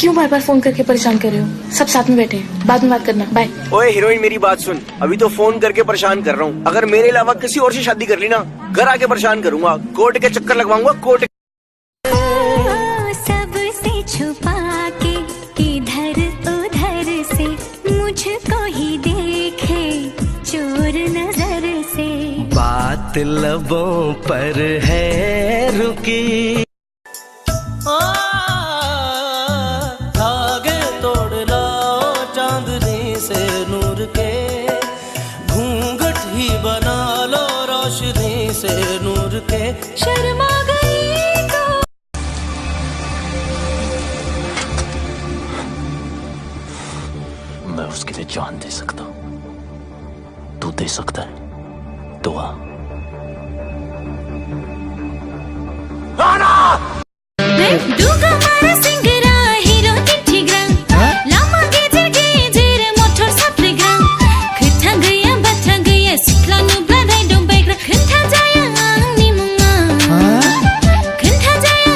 क्यों बार बार फोन करके परेशान कर रहे हो? सब साथ में बैठे हैं, बाद में बात करना, बाय। ओए हीरोइन मेरी बात सुन, अभी तो फोन करके परेशान कर रहा हूँ। अगर मेरे अलावा किसी और से शादी कर ली ना, घर आके परेशान करूंगा, कोर्ट के चक्कर लगवाऊंगा, कोर्ट। सबसे छुपा के इधर उधर से मुझको ही देखे चोर नजर से। बात लबों पर है रुकी, धागे तोड़ लाओ चांदनी से नूर के, घूंघट ही बना लो रोशनी से नूर के। शर्मा गई तो मैं उसके लिए जान दे सकता हूँ, तू दे सकता है दुआ। दूंगा मारा सिंगरा हीरो चिट्ठीग्रा लामा गेजेर गेजेर मोटर साफ्रेग्रा खोथा गैया बाथ्रा गैया सिख्ला नुब्ला रायदों बायग्रा खोथा जाया आंनि मुङा खोथा जाया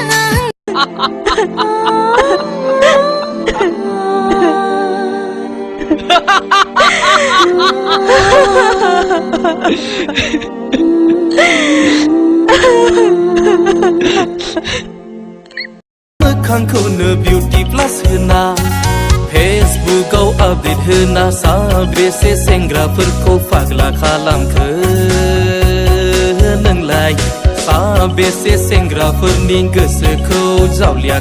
मोखांखौनो बिउटि प्लास होना, फेसबुकआव आपडेट होना साबेसे सेंग्राफोरखौ फाग्ला खालामखो नोंलाय? साबेसे सेंग्राफोरनि गोसोखौ जावलिया